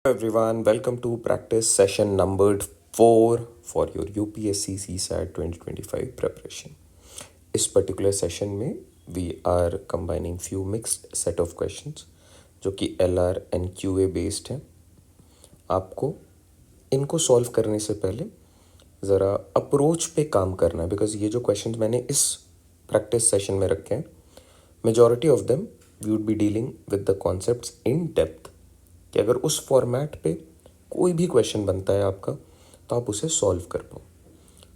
Everyone, welcome to practice session numbered 4 for your UPSC CSAT 2025 preparation. इस particular session में we are combining few mixed set of questions जो कि LR and QA based हैं. आपको इनको solve करने से पहले ज़रा अप्रोच पे काम करना है, बिकॉज ये जो क्वेश्चंस मैंने इस प्रैक्टिस सेशन में रखे हैं, majority of them we would be dealing with the concepts in depth. कि अगर उस फॉर्मेट पे कोई भी क्वेश्चन बनता है आपका तो आप उसे सॉल्व कर पाओ.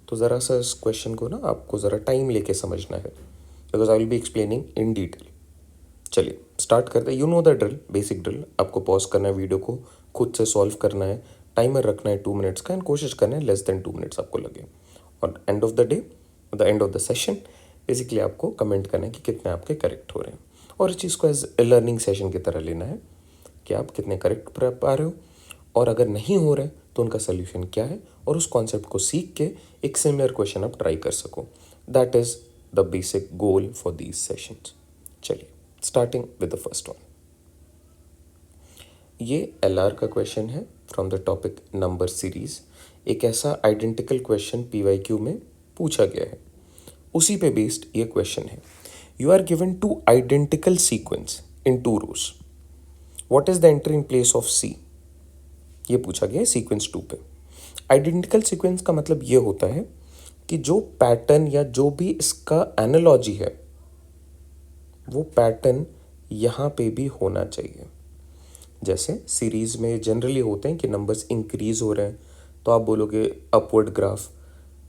तो ज़रा सा इस क्वेश्चन को ना आपको ज़रा टाइम लेके समझना है, because I will be explaining in detail. चलिए स्टार्ट करते हैं. You know the drill, basic drill. आपको पॉज करना है वीडियो को, खुद से सॉल्व करना है, टाइमर रखना है 2 मिनट्स का, एंड कोशिश करना है लेस देन 2 मिनट्स आपको लगे. और end of the day, the end of the session, basically आपको कमेंट करना है कि कितने आपके करेक्ट हो रहे हैं. और इस चीज़ को एज ए लर्निंग सेशन की तरह लेना है कि आप कितने करेक्ट कर पा रहे हो, और अगर नहीं हो रहे तो उनका सोल्यूशन क्या है, और उस कॉन्सेप्ट को सीख के एक सिमिलर क्वेश्चन आप ट्राई कर सको. That is the basic goal for these sessions. चलिए starting with the first one. ये LR का क्वेश्चन है from the topic number series. एक ऐसा आइडेंटिकल क्वेश्चन PYQ में पूछा गया है, उसी पे बेस्ड ये क्वेश्चन है. You are given two identical sequence in 2 rows. What is the entry in place of C? ये पूछा गया है सीक्वेंस 2 पे. आइडेंटिकल सीक्वेंस का मतलब ये होता है कि जो पैटर्न या जो भी इसका एनालॉजी है वो पैटर्न यहाँ पे भी होना चाहिए. जैसे सीरीज में जनरली होते हैं कि नंबर्स इंक्रीज हो रहे हैं तो आप बोलोगे अपवर्ड ग्राफ,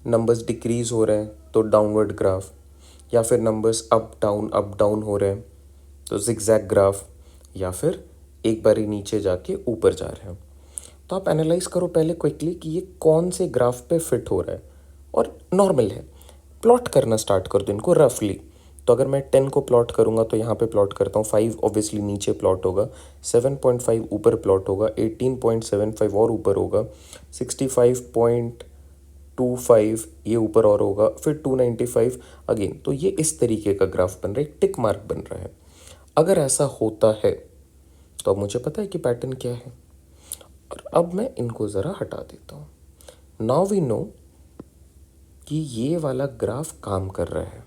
नंबर्स डिक्रीज हो रहे हैं तो डाउनवर्ड ग्राफ, या फिर नंबर्स अप डाउन हो रहे हैं तो जिगजैग ग्राफ, या फिर एक बारी नीचे जाके ऊपर जा रहे हैं. तो आप एनालाइज करो पहले क्विकली कि ये कौन से ग्राफ पे फिट हो रहा है, और नॉर्मल है. प्लॉट करना स्टार्ट कर दो इनको रफली. तो अगर मैं 10 को प्लॉट करूँगा तो यहाँ पे प्लॉट करता हूँ. 5 ऑब्वियसली नीचे प्लॉट होगा, 7.5 ऊपर प्लॉट होगा, 18.75 और ऊपर होगा, 65.25 ये ऊपर और होगा, फिर 295 अगेन. तो ये इस तरीके का ग्राफ बन रहा है, टिक मार्क बन रहा है. अगर ऐसा होता है तो अब मुझे पता है कि पैटर्न क्या है. और अब मैं इनको ज़रा हटा देता हूँ. नाउ वी नो कि ये वाला ग्राफ काम कर रहा है.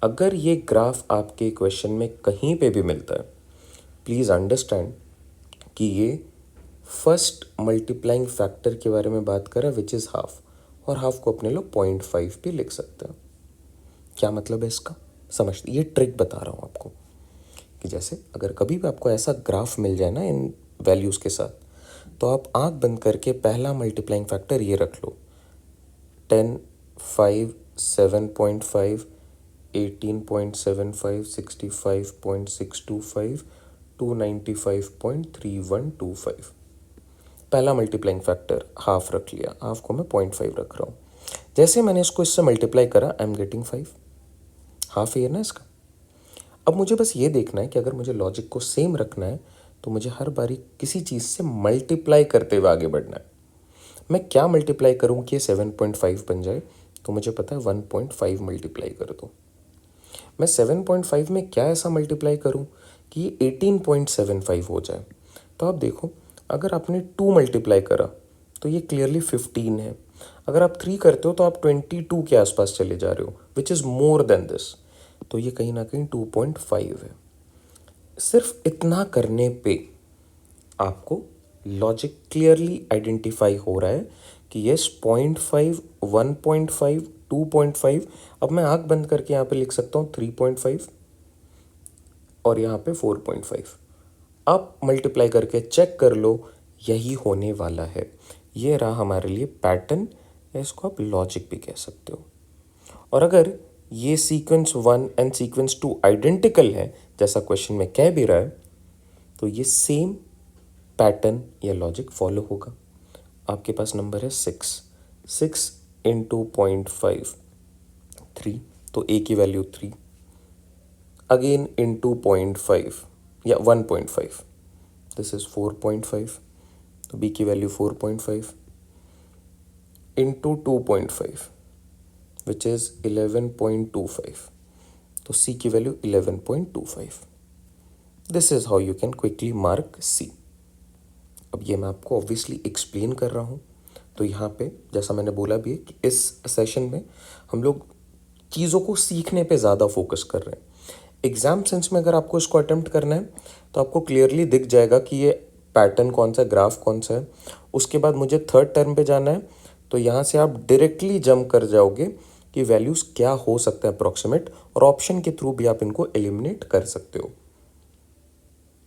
अगर ये ग्राफ आपके क्वेश्चन में कहीं पे भी मिलता है, प्लीज़ अंडरस्टैंड कि ये फर्स्ट मल्टीप्लाइंग फैक्टर के बारे में बात कर रहा है, विच इज़ हाफ. और हाफ को अपने लोग 0.5 भी लिख सकते हैं. क्या मतलब है इसका, समझते. ये ट्रिक बता रहा हूँ आपको कि जैसे अगर कभी भी आपको ऐसा ग्राफ मिल जाए ना इन वैल्यूज़ के साथ, तो आप आंख बंद करके पहला मल्टीप्लाइंग फैक्टर ये रख लो. 10, 5, 7.5, 18.75, 65.625, 295.3125. पहला मल्टीप्लाइंग फैक्टर हाफ रख लिया, हाफ को मैं 0.5 रख रहा हूँ. जैसे मैंने इसको इससे मल्टीप्लाई करा, आई एम गेटिंग 5. हाफ ही है ना इसका. अब मुझे बस ये देखना है कि अगर मुझे लॉजिक को सेम रखना है तो मुझे हर बारी किसी चीज़ से मल्टीप्लाई करते हुए आगे बढ़ना है. मैं क्या मल्टीप्लाई करूँ कि ये 7.5 बन जाए, तो मुझे पता है 1.5 मल्टीप्लाई कर दो. मैं 7.5 में क्या ऐसा मल्टीप्लाई करूँ कि ये 18.75 हो जाए. तो आप देखो, अगर आपने 2 मल्टीप्लाई करा तो ये क्लियरली 15 है. अगर आप 3 करते हो तो आप 22 के आसपास चले जा रहे हो, which is more than this. तो ये कहीं ना कहीं 2.5 है. सिर्फ इतना करने पे आपको लॉजिक क्लियरली आइडेंटिफाई हो रहा है कि यस 0.5, 1.5, 2.5. अब मैं आँख बंद करके यहाँ पे लिख सकता हूँ 3.5 और यहाँ पे 4.5. आप मल्टीप्लाई करके चेक कर लो, यही होने वाला है. ये रहा हमारे लिए पैटर्न, या इसको आप लॉजिक भी कह सकते हो. और अगर ये सीक्वेंस 1 एंड सीक्वेंस 2 आइडेंटिकल है, जैसा क्वेश्चन में कह भी रहा है, तो ये सेम पैटर्न या लॉजिक फॉलो होगा. आपके पास नंबर है 6 इंटू 0.5, 3. तो ए की वैल्यू 3. अगेन इंटू 0.5 या 1.5, दिस इज 4.5. तो बी की वैल्यू 4.5 इंटू 2.5 विच इज़ 11.25. तो C की value 11.25. This is how you can quickly mark C. अब ये मैं आपको ऑब्वियसली एक्सप्लेन कर रहा हूँ, तो यहाँ पे जैसा मैंने बोला भी है कि इस सेशन में हम लोग चीज़ों को सीखने पे ज़्यादा फोकस कर रहे हैं। एग्ज़ाम सेंस में अगर आपको इसको अटेम्प्ट करना है तो आपको क्लियरली दिख जाएगा कि ये पैटर्न कौन सा है, ग्राफ कौन सा है। उसके बाद मुझे थर्ड टर्म पे जाना है, तो यहाँ से आप डायरेक्टली जंप कर जाओगे कि वैल्यूज़ क्या हो सकता है अप्रॉक्सीमेट, और ऑप्शन के थ्रू भी आप इनको एलिमिनेट कर सकते हो।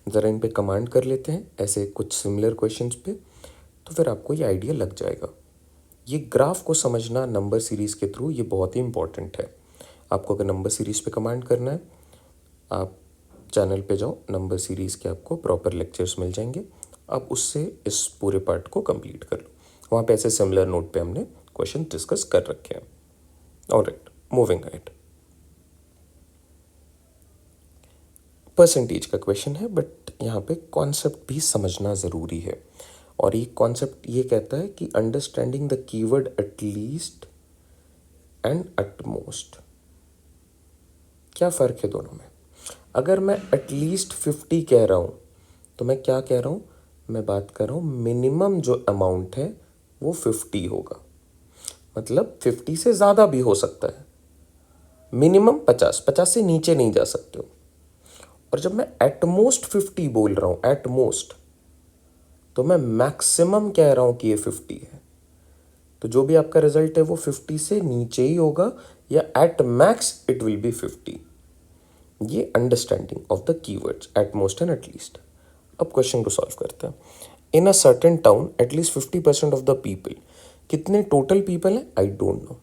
ज़रा इन पे कमांड कर लेते हैं ऐसे कुछ सिमिलर क्वेश्चंस पे, तो फिर आपको ये आइडिया लग जाएगा। ये ग्राफ को समझना नंबर सीरीज़ के थ्रू ये बहुत ही इंपॉर्टेंट है। आपको अगर नंबर सीरीज़ पे कमांड करना है, आप चैनल पे जाओ, नंबर सीरीज़ के आपको प्रॉपर लेक्चर्स मिल जाएंगे, आप उससे इस पूरे पार्ट को कंप्लीट कर लो। वहाँ पे ऐसे सिमिलर नोट पे हमने क्वेश्चन डिस्कस कर रखे हैं। Alright, moving ahead. परसेंटेज का क्वेश्चन है, बट यहाँ पे कॉन्सेप्ट भी समझना ज़रूरी है। और ये कॉन्सेप्ट ये कहता है कि understanding the keyword at least and at most, क्या फ़र्क है दोनों में। अगर मैं एटलीस्ट 50 कह रहा हूँ तो मैं क्या कह रहा हूँ, मैं बात कर रहा हूँ मिनिमम जो अमाउंट है वो 50 होगा, मतलब 50 से ज़्यादा भी हो सकता है, मिनिमम 50 से नीचे नहीं जा सकते हो। और जब मैं एटमोस्ट 50 बोल रहा हूँ, एटमोस्ट, तो मैं मैक्सिमम कह रहा हूँ कि ये 50 है। तो जो भी आपका रिजल्ट है वो 50 से नीचे ही होगा, या at max it will be 50। ये understanding of the keywords at most and at least. अब क्वेश्चन को सॉल्व करते हैं। In a certain town at least 50% of the people, कितने टोटल पीपल हैं आई डोंट नो,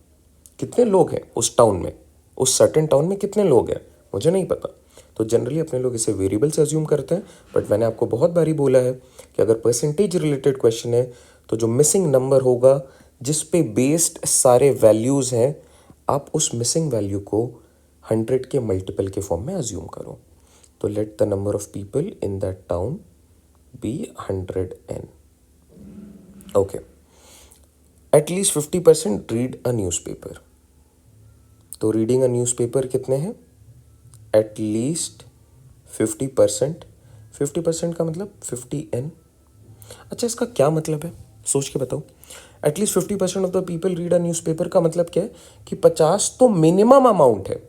कितने लोग हैं उस टाउन में, उस सर्टेन टाउन में कितने लोग हैं मुझे नहीं पता। तो जनरली अपने लोग इसे वेरिएबल से अज्यूम करते हैं, बट मैंने आपको बहुत बारी बोला है कि अगर परसेंटेज रिलेटेड क्वेश्चन है तो जो मिसिंग नंबर होगा जिस पे बेस्ड सारे वैल्यूज़ हैं, आप उस मिसिंग वैल्यू को 100 के मल्टीपल के फॉर्म में अज्यूम करो। तो let the number of people in that town be 100n। Okay, at least 50% read a newspaper. तो रीडिंग अ न्यूज़पेपर कितने हैं, एटलीस्ट 50%। 50% का मतलब 50n। अच्छा, इसका क्या मतलब है सोच के बताओ। At least 50% of the people read a newspaper का मतलब क्या है कि 50 तो मिनिमम अमाउंट है,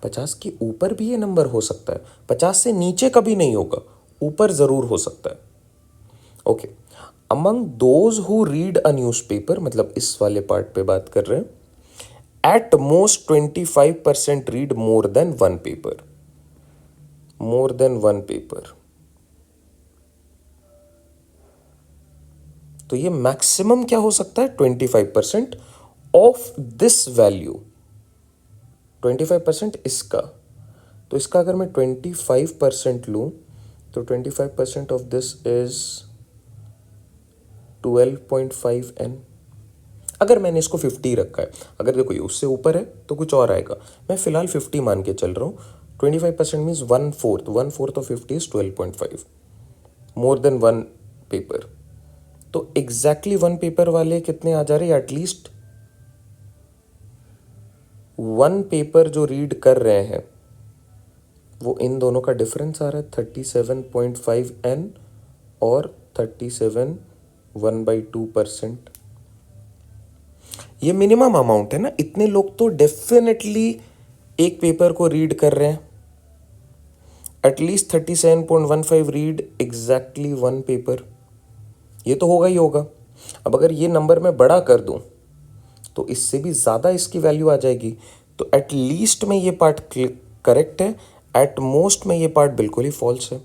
50 के ऊपर भी ये नंबर हो सकता है, 50 से नीचे कभी नहीं होगा, ऊपर ज़रूर हो सकता है। Okay, among those who read a newspaper, मतलब इस वाले पार्ट पे बात कर रहे हैं, at most 25% read more than one paper, more than one paper. तो ये मैक्सिमम क्या हो सकता है, 25% ऑफ दिस वैल्यू, 25% इसका। तो इसका अगर मैं 25% लूँ तो 25% ऑफ दिस इज 12.5n। अगर मैंने इसको 50 रखा है, अगर देखो ये उससे ऊपर है तो कुछ और आएगा, मैं फिलहाल 50 मान के चल रहा हूँ। 25% means 1/4, 1/4 of 50 is 12.5, more than one paper. तो एग्जैक्टली वन पेपर वाले कितने आ जा रहे हैं, एटलीस्ट वन पेपर जो रीड कर रहे हैं वो इन दोनों का डिफरेंस आ रहा है 37.5n और 37 1/2%। ये मिनिमम अमाउंट है ना, इतने लोग तो डेफिनेटली एक पेपर को रीड कर रहे हैं। At least 37.15 read exactly one paper, ये तो होगा ही होगा। अब अगर ये नंबर मैं बड़ा कर दूं तो इससे भी ज़्यादा इसकी वैल्यू आ जाएगी। तो एट लीस्ट में ये पार्ट करेक्ट है, एट मोस्ट में ये पार्ट बिल्कुल ही फॉल्स है।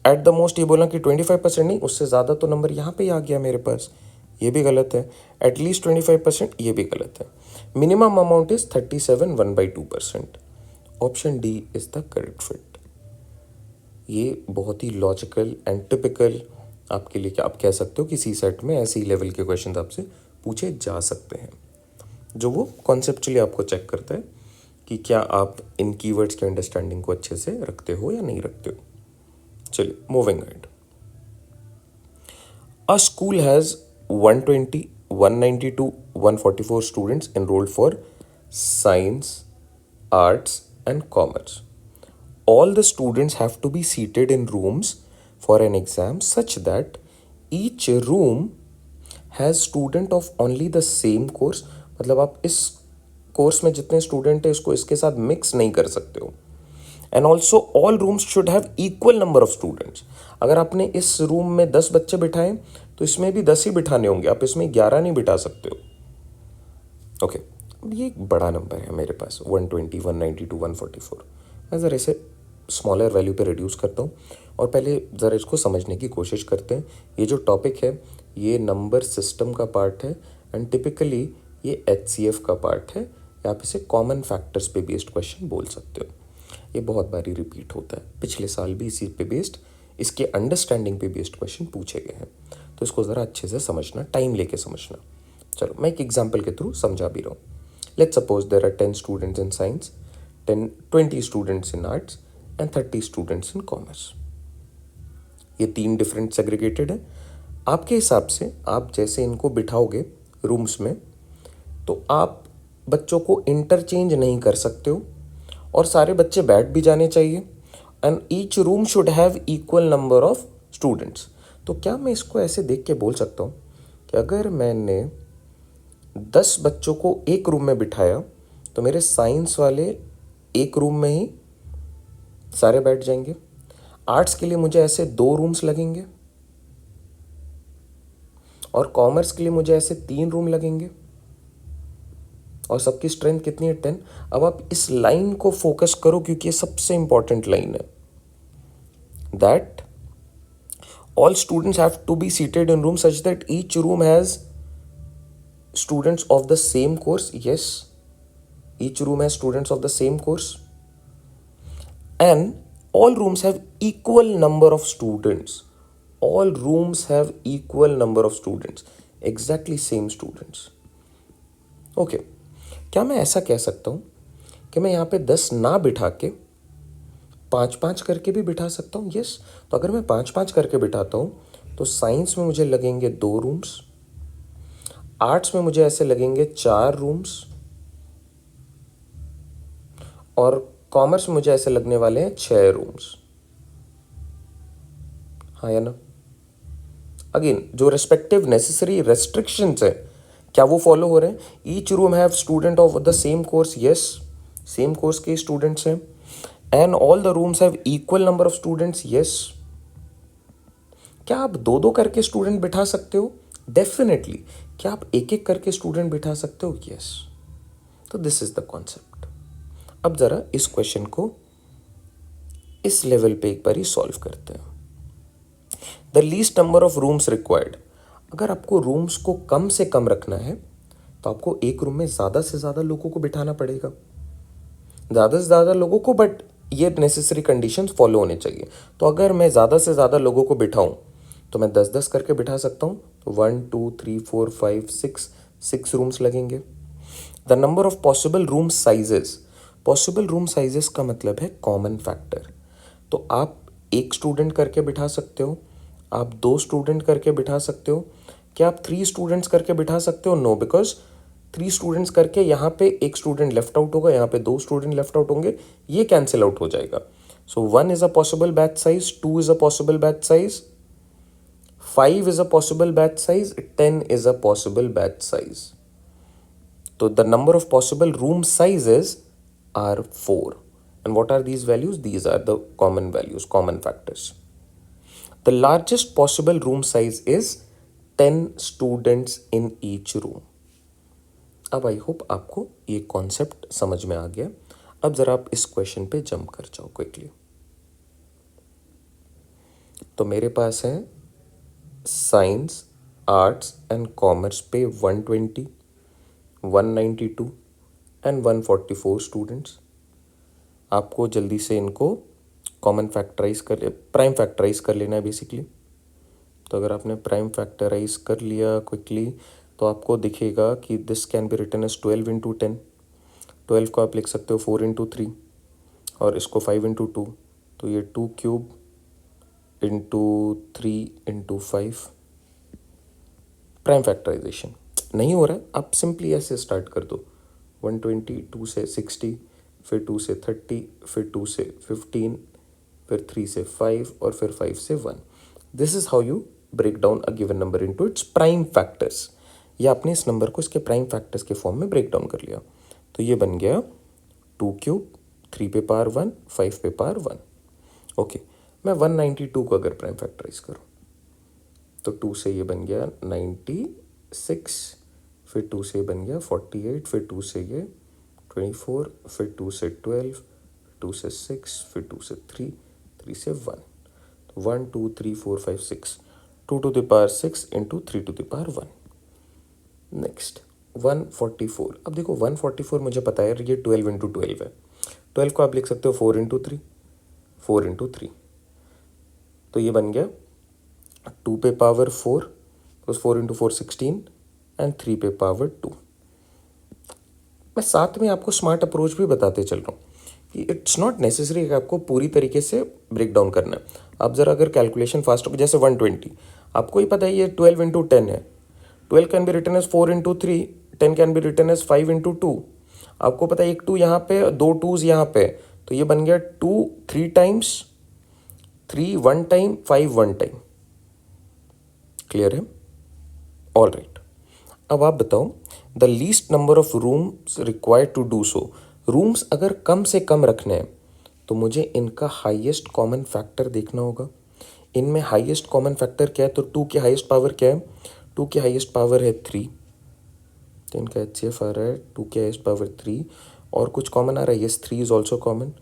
एट द मोस्ट ये बोला कि 25% नहीं, उससे ज़्यादा तो नंबर यहाँ पे ही आ गया मेरे पास, ये भी गलत है। एटलीस्ट 25% ये भी गलत है। Minimum amount is 37 1/2%। Option D is the correct fit. ये बहुत ही लॉजिकल एंड टिपिकल आपके लिए, क्या आप कह सकते हो कि सी सेट में ऐसे ही लेवल के क्वेश्चन आपसे पूछे जा सकते हैं, जो वो कॉन्सेप्चुअली आपको चेक करता है कि क्या आप इन कीवर्ड्स के अंडरस्टैंडिंग को अच्छे से रखते हो या नहीं रखते हो। चलिए, moving ahead. A school has 120, 192, 144 students enrolled for science, arts, and commerce. All the students have to be seated in rooms for an exam such that each room has student of only the same course, मतलब आप इस course में जितने student हैं इसको इसके साथ mix नहीं कर सकते हो। And also all rooms should have equal number of students. अगर आपने इस रूम में 10 बच्चे बिठाए तो इसमें भी 10 ही बिठाने होंगे, आप इसमें 11 नहीं बिठा सकते हो। ओके, ये एक बड़ा नंबर है मेरे पास 120, 192, 144। मैं ज़रा इसे स्मॉलर वैल्यू पे रिड्यूस करता हूँ और पहले ज़रा इसको समझने की कोशिश करते हैं। ये जो टॉपिक है ये नंबर सिस्टम का पार्ट है एंड टिपिकली ये HCF का पार्ट है, या आप इसे कॉमन फैक्टर्स पे बेस्ड क्वेश्चन बोल सकते हो। ये बहुत बारी रिपीट होता है, पिछले साल भी इसी पे बेस्ड, इसके अंडरस्टैंडिंग पे बेस्ड क्वेश्चन पूछे गए हैं, तो इसको ज़रा अच्छे से समझना, टाइम लेके समझना। चलो मैं एक एग्जाम्पल के थ्रू समझा भी रहा हूँ। Let's suppose there are 10 students in science, 20 students in arts and 30 students in commerce. ये 3 डिफरेंट सेग्रीगेटेड है। आपके हिसाब से आप जैसे इनको बिठाओगे रूम्स में तो आप बच्चों को इंटरचेंज नहीं कर सकते हो और सारे बच्चे बैठ भी जाने चाहिए and each room should have equal number of students. तो क्या मैं इसको ऐसे देख के बोल सकता हूँ कि अगर मैंने 10 बच्चों को एक रूम में बिठाया तो मेरे साइंस वाले एक रूम में ही सारे बैठ जाएंगे, आर्ट्स के लिए मुझे ऐसे 2 रूम्स लगेंगे और कॉमर्स के लिए मुझे ऐसे 3 रूम लगेंगे और सबकी स्ट्रेंथ कितनी है 10। अब आप इस लाइन को फोकस करो क्योंकि ये सबसे इंपॉर्टेंट लाइन है, that all students have to be seated in rooms such that each room has students of the same course. Yes, each room has students of the same course and all rooms have equal number of students. All rooms have equal number of students, exactly same students. Okay, क्या मैं ऐसा कह सकता हूँ कि मैं यहाँ पे 10 ना बिठा के 5-5 करके भी बिठा सकता हूँ? यस। तो अगर मैं 5-5 करके बिठाता हूँ तो साइंस में मुझे लगेंगे 2 रूम्स, आर्ट्स में मुझे ऐसे लगेंगे 4 रूम्स और कॉमर्स में मुझे ऐसे लगने वाले हैं 6 रूम्स। हाँ या ना? अगेन जो रेस्पेक्टिव नेसेसरी रेस्ट्रिक्शंस है क्या वो फॉलो हो रहे हैं? Each room have student of the same course, yes, same course के स्टूडेंट्स हैं and all the rooms have equal number of students, yes. क्या आप 2-2 करके स्टूडेंट बिठा सकते हो? डेफिनेटली। क्या आप 1-1 करके स्टूडेंट बिठा सकते हो? यस। तो दिस इज द कॉन्सेप्ट। अब जरा इस क्वेश्चन को इस लेवल पे एक बार ही सॉल्व करते हैं। The least number of rooms required. अगर आपको रूम्स को कम से कम रखना है तो आपको एक रूम में ज़्यादा से ज़्यादा लोगों को बिठाना पड़ेगा, ज़्यादा से ज़्यादा लोगों को, बट ये नेसेसरी कंडीशंस फॉलो होने चाहिए। तो अगर मैं ज़्यादा से ज़्यादा लोगों को बिठाऊं तो मैं 10-10 करके बिठा सकता हूँ, तो 1 2 3 4 5 6 रूम्स लगेंगे। The number of possible room sizes. Possible room sizes का मतलब है कॉमन फैक्टर। तो आप 1 स्टूडेंट करके बिठा सकते हो, आप 2 स्टूडेंट करके बिठा सकते हो। क्या आप 3 स्टूडेंट्स करके बिठा सकते हो? नो, बिकॉज 3 स्टूडेंट्स करके यहाँ पे 1 स्टूडेंट लेफ्ट आउट होगा, यहाँ पे 2 स्टूडेंट लेफ्ट आउट होंगे, ये कैंसिल आउट हो जाएगा। सो 1 is a possible batch size, 2 is a possible batch size, 5 is a possible batch size, 10 is a possible batch size. So the number of possible room sizes are 4. And what are these values? These are the common values, common factors. The largest possible room size is 10 students in each room. अब I hope आपको ये concept समझ में आ गया। अब जरा आप इस क्वेश्चन पे जंप कर जाओ क्विकली। तो मेरे पास है साइंस, आर्ट्स एंड कॉमर्स पे 120, 192 एंड 144 स्टूडेंट्स। आपको जल्दी से इनको कॉमन फैक्टराइज कर, प्राइम फैक्टराइज कर लेना है बेसिकली। तो अगर आपने प्राइम फैक्टराइज कर लिया क्विकली तो आपको दिखेगा कि this can be written as 12 into 10। 12 को आप लिख सकते हो 4 इंटू 3 और इसको 5 इंटू 2, तो ये 2 cube into 3 into 5। Prime factorization नहीं हो रहा है, आप सिंपली ऐसे स्टार्ट कर दो। 120, 2 से 60, फिर 2 से 30, फिर 2 से 15, फिर 3 से 5 और फिर 5 से 1। This is how you break down a given number into its prime factors. या आपने इस नंबर को इसके प्राइम फैक्टर्स के फॉर्म में ब्रेक डाउन कर लिया। तो ये बन गया 2³ 3 पे पावर 1 5 पे पावर 1। ओके, मैं 192 को अगर प्राइम फैक्टराइज करूँ तो 2 से ये बन गया 96, फिर 2 से बन गया 48, फिर 2 से ये 24, फिर 2 से 12, 2 से 6, फिर 2 से 3, 3 से 1। तो 1 2 3 4 5 6, 2 to the power 6 into 3 to the power 1। Next 144। अब देखो 144 मुझे पता है ये 12 इंटू 12 है। 12 को आप लिख सकते हो 4 इंटू 3, 4 इंटू 3। तो ये बन गया 2 पे पावर 4 प्लस 4 इंटू 4 16 एंड 3 पे पावर 2। मैं साथ में आपको स्मार्ट अप्रोच भी बताते चल रहा हूँ कि इट्स नॉट नेसेसरी कि आपको पूरी तरीके से ब्रेक डाउन करना है। आप ज़रा अगर कैलकुलेशन फास्ट हो, जैसे 120, आपको ही पता है ये 12 इंटू 10 है। 12 can be written as 4 into 3, 10 can be written as 5 into 2। आपको पता है एक 2 यहाँ पे, 2 2s यहाँ पे, तो ये बन गया 2 3 टाइम्स, 3 1 टाइम, 5 1 टाइम। क्लियर है? All right. अब आप बताओ the least number of rooms required to do so. Rooms अगर कम से कम रखने हैं तो मुझे इनका हाईएस्ट कॉमन फैक्टर देखना होगा। इनमें हाईएस्ट कॉमन फैक्टर क्या है? तो 2 की हाईएस्ट पावर क्या है? 2 की हाईएस्ट पावर है 3, तो इनका HCF आ रहा है 2 की हाईएस्ट पावर 3। और कुछ कॉमन आ रहा है? Yes, 3 is also common,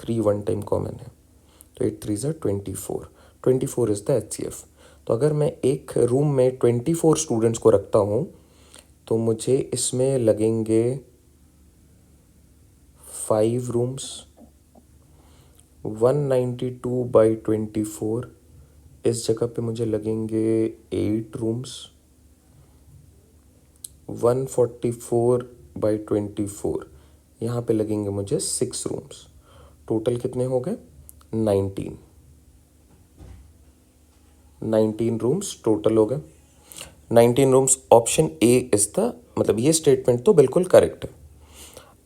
3 1 time common है, तो 8 3 ज़ा 24, 24 इज द HCF। तो अगर मैं एक रूम में 24 स्टूडेंट्स को रखता हूँ तो मुझे इसमें लगेंगे 5 रूम्स। 192/24 इस जगह पे मुझे लगेंगे 8 रूम्स। 144/24 यहाँ पे लगेंगे मुझे 6 रूम्स। टोटल कितने हो गए? 19 रूम्स टोटल हो गए। 19 rooms, option A is the, मतलब ये स्टेटमेंट तो बिल्कुल करेक्ट है।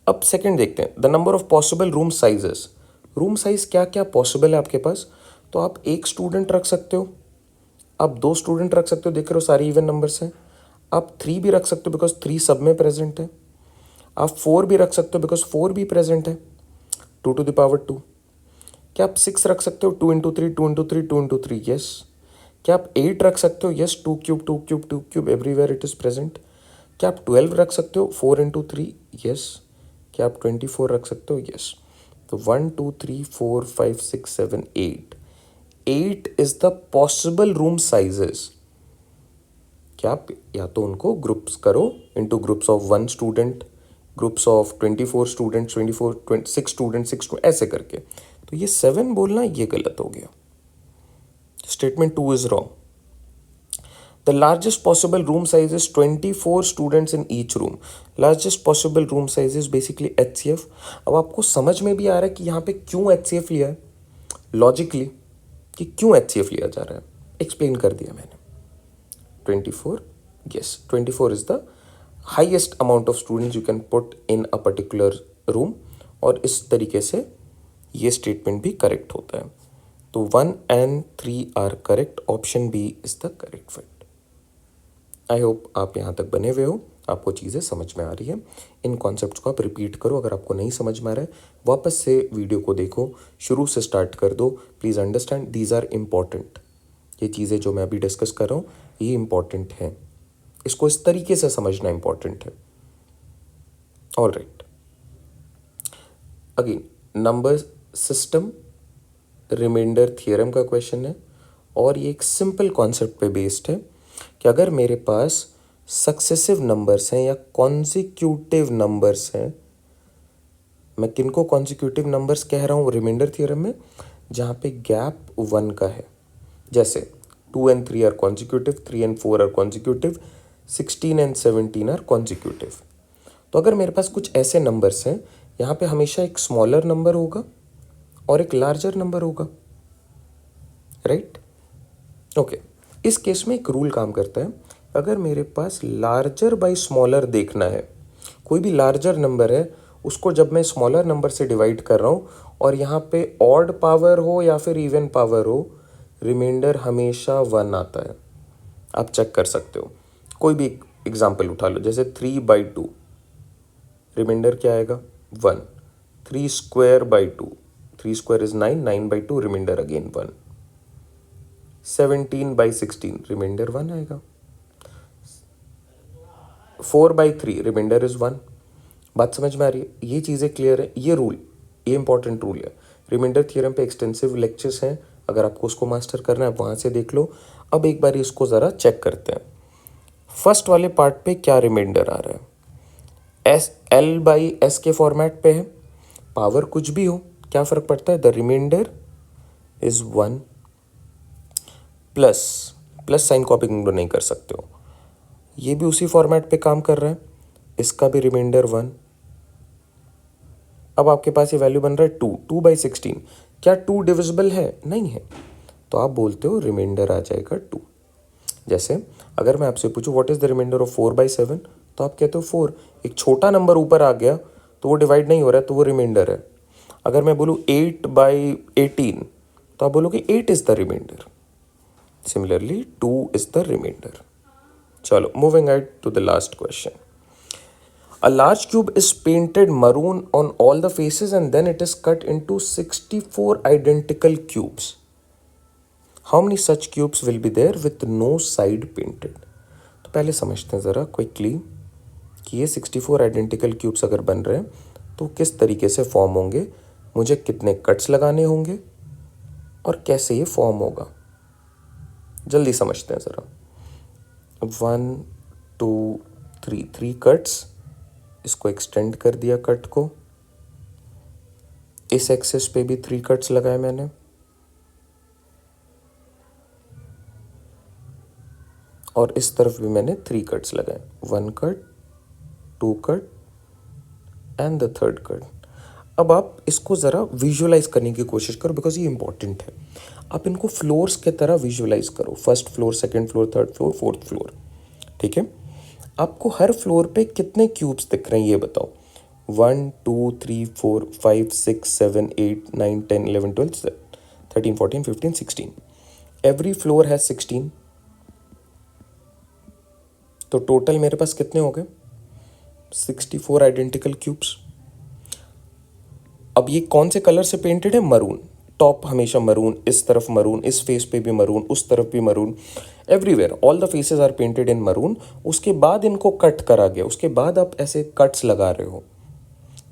अब सेकंड देखते हैं, the number of possible room sizes. Room size क्या क्या पॉसिबल है आपके पास? तो आप एक स्टूडेंट रख सकते हो, आप 2 स्टूडेंट रख सकते हो, देख रहे हो सारी इवन नंबर्स हैं। आप 3 भी रख सकते हो बिकॉज 3 सब में प्रेजेंट है। आप 4 भी रख सकते हो बिकॉज 4 भी प्रेजेंट है, 2 टू द पावर 2। क्या आप 6 रख सकते हो? 2 इंटू 3 2 इंटू 3 2 इंटू 3, यस। क्या आप 8 रख सकते हो? Yes, 2 cube 2 cube 2 cube, everywhere it is present. क्या आप 12 रख सकते हो? 4 इंटू 3, यस। क्या आप 24 रख सकते हो? यस। तो 1 2 3 4 5 6 7 8, 8 is the possible room sizes. क्या आप या तो उनको ग्रुप्स करो into groups of 1 student, groups of 24 students, 6 student 6 student, ऐसे करके। तो ये 7 बोलना ये गलत हो गया। Statement 2 is wrong. The largest possible room size is 24 students in each room. Largest possible room size is basically HCF। अब आपको समझ में भी आ रहा है कि यहाँ पे क्यों HCF लिया है लॉजिकली, कि क्यों HCF लिया जा रहा है, एक्सप्लेन कर दिया मैंने। 24, yes, 24 is the highest amount of students you can put in a particular room, और इस तरीके से ये स्टेटमेंट भी करेक्ट होता है। तो 1 and 3 are correct, option B is the correct fit. I hope आप यहाँ तक बने हुए हो, आपको चीज़ें समझ में आ रही है। इन कॉन्सेप्ट्स को आप रिपीट करो, अगर आपको नहीं समझ में आ रहा है वापस से वीडियो को देखो, शुरू से स्टार्ट कर दो। Please understand these are important. ये चीज़ें जो मैं अभी डिस्कस कर रहा हूँ ये इम्पॉर्टेंट है, इसको इस तरीके से समझना इम्पॉर्टेंट है। All right, again number system remainder theorem का क्वेश्चन है, और ये एक सिंपल कॉन्सेप्ट पे बेस्ड है कि अगर मेरे पास सक्सेसिव नंबर्स हैं या कॉन्जिक्यूटिव नंबर्स हैं, मैं किनको कॉन्जिक्यूटिव नंबर्स कह रहा हूँ रिमाइंडर थियरम में, जहाँ पे गैप 1 का है। जैसे 2 and 3 are consecutive, 3 and 4 are consecutive, 16 and 17 are consecutive। तो अगर मेरे पास कुछ ऐसे नंबर्स हैं, यहाँ पे हमेशा एक स्मॉलर नंबर होगा और एक लार्जर नंबर होगा, राइट? ओके, इस केस में एक रूल काम करता है। अगर मेरे पास लार्जर बाई स्मॉलर देखना है, कोई भी लार्जर नंबर है उसको जब मैं स्मॉलर नंबर से डिवाइड कर रहा हूँ और यहाँ पे ऑड पावर हो या फिर इवन पावर हो, रिमाइंडर हमेशा 1 आता है, आप चेक कर सकते हो। कोई भी एग्जाम्पल उठा लो, जैसे 3/2, रिमाइंडर क्या आएगा 1। 3² 3 इज 9, 9/2 रिमाइंडर अगेन 1। 17/16 रिमाइंडर 1 आएगा। 4/3 रिमाइंडर इज 1। बात समझ में आ रही है? ये चीज़ें क्लियर है। ये रूल, ये इंपॉर्टेंट रूल है। रिमाइंडर थ्योरम पे एक्सटेंसिव लेक्चर्स हैं, अगर आपको उसको मास्टर करना है वहाँ से देख लो। अब एक बार इसको ज़रा चेक करते हैं। फर्स्ट वाले पार्ट पे क्या रिमाइंडर आ रहा है? L/S के फॉर्मेट पे है, पावर कुछ भी हो, क्या फ़र्क पड़ता है? The remainder is 1 plus, plus sign copy नहीं कर सकते हो, ये भी उसी फॉर्मेट पे काम कर रहा है, इसका भी रिमाइंडर 1। अब आपके पास ये वैल्यू बन रहा है 2/16। क्या 2 डिविजिबल है? नहीं है, तो आप बोलते हो रिमाइंडर आ जाएगा 2। जैसे अगर मैं आपसे पूछूं what is the remainder of 4/7, तो आप कहते हो 4। एक छोटा नंबर ऊपर आ गया तो वो डिवाइड नहीं हो रहा है, तो वो रिमाइंडर है। अगर मैं बोलूँ 8/18, तो आप बोलोगे 8 is the remainder. Similarly 2 is the remainder. चलो, moving ahead to the last question. A large cube is painted maroon on all the faces and then it is cut into 64 identical cubes. How many such cubes will be there with no side painted? तो पहले समझते हैं ज़रा quickly कि ये 64 identical cubes अगर बन रहे हैं तो किस तरीके से फॉर्म होंगे, मुझे कितने कट्स लगाने होंगे और कैसे ये फॉर्म होगा। जल्दी समझते हैं ज़रा। 1 2 3, 3 कट्स, इसको एक्सटेंड कर दिया कट को, इस एक्सिस पे भी 3 कट्स लगाए मैंने, और इस तरफ भी मैंने 3 कट्स लगाए। 1 cut, 2 cut and the 3rd cut. अब आप इसको ज़रा विजुअलाइज करने की कोशिश करो, बिकॉज ये इंपॉर्टेंट है। आप इनको फ्लोर्स की तरह विजुअलाइज करो, 1st floor, 2nd floor, 3rd floor, 4th floor. ठीक है, आपको हर फ्लोर पे कितने क्यूब्स दिख रहे हैं ये बताओ। 1 2 3 4 5 6 7 8 9 10 11 12 13 14 15 16। एवरी फ्लोर हैज 16, तो टोटल मेरे पास कितने हो गए? 64 आइडेंटिकल क्यूब्स। अब ये कौन से कलर से पेंटेड है? मरून। टॉप हमेशा मरून, इस तरफ मरून, इस फेस पे भी मरून, उस तरफ भी maroon, everywhere all the faces are painted in maroon. उसके बाद इनको कट करा गया, उसके बाद आप ऐसे कट्स लगा रहे हो,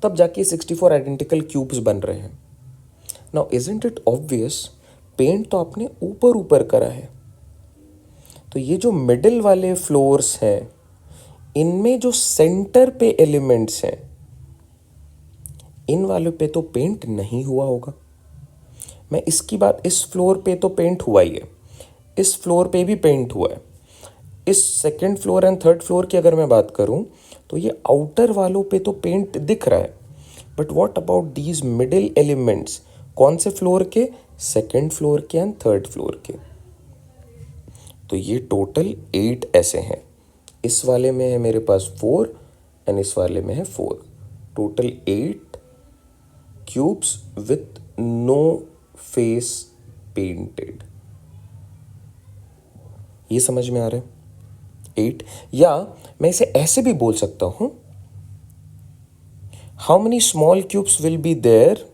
तब जाके 64 आइडेंटिकल क्यूब्स बन रहे हैं। Now isn't it obvious, paint तो आपने ऊपर ऊपर करा है, तो ये जो मिडिल वाले फ्लोर्स हैं इनमें जो सेंटर पे एलिमेंट्स हैं इन वालों पे तो पेंट नहीं हुआ होगा। मैं इसकी बात, इस फ्लोर पे तो पेंट हुआ ही है, इस फ्लोर पे भी पेंट हुआ है, इस 2nd floor and 3rd floor की अगर मैं बात करूं तो ये आउटर वालों पे तो पेंट दिख रहा है। But what about these middle elements? कौन से फ्लोर के? 2nd फ्लोर के एंड 3rd फ्लोर के। तो ये टोटल 8 ऐसे हैं। इस वाले में है मेरे पास 4 एंड इस वाले में है 4। Total 8 cubes with no face painted. ये समझ में आ रहा है? 8। या मैं इसे ऐसे भी बोल सकता हूं, how many small cubes will be there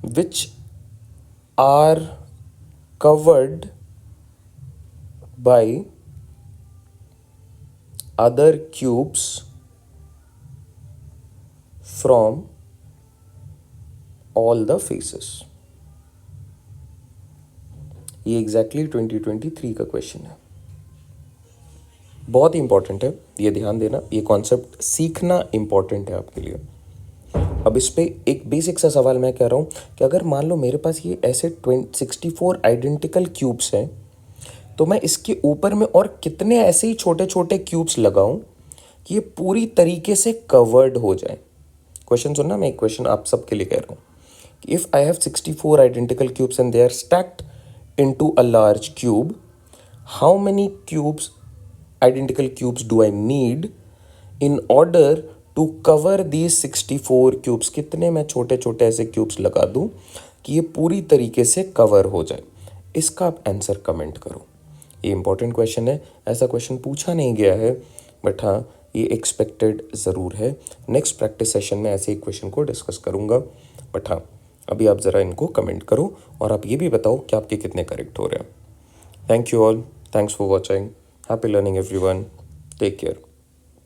which are covered by other cubes from all the faces। ये एग्जैक्टली 2023 का क्वेश्चन है, बहुत ही इंपॉर्टेंट है, ये ध्यान देना, ये कॉन्सेप्ट सीखना इंपॉर्टेंट है आपके लिए। अब इस पे एक बेसिक सा सवाल मैं कह रहा हूँ कि अगर मान लो मेरे पास ये ऐसे 64 आइडेंटिकल क्यूब्स हैं, तो मैं इसके ऊपर में और कितने ऐसे ही छोटे छोटे क्यूब्स लगाऊं कि ये पूरी तरीके से कवर्ड हो जाए। क्वेश्चन सुनना, मैं एक क्वेश्चन आप सबके लिए कह रहा हूँ कि if I have 64 identical cubes and they are stacked into a large cube, how many cubes, identical cubes do I need in order to cover these 64 cubes? कितने मैं छोटे छोटे ऐसे क्यूब्स लगा दूं कि ये पूरी तरीके से कवर हो जाए। इसका आप आंसर कमेंट करो। ये इंपॉर्टेंट क्वेश्चन है, ऐसा क्वेश्चन पूछा नहीं गया है, बट हाँ ये एक्सपेक्टेड ज़रूर है। नेक्स्ट प्रैक्टिस सेशन में ऐसे एक क्वेश्चन को डिस्कस करूँगा, बट हाँ अभी आप ज़रा इनको कमेंट करो और आप ये भी बताओ कि आपके कितने करेक्ट हो रहे हैं। Thank you all, thanks for watching, happy learning everyone, take care.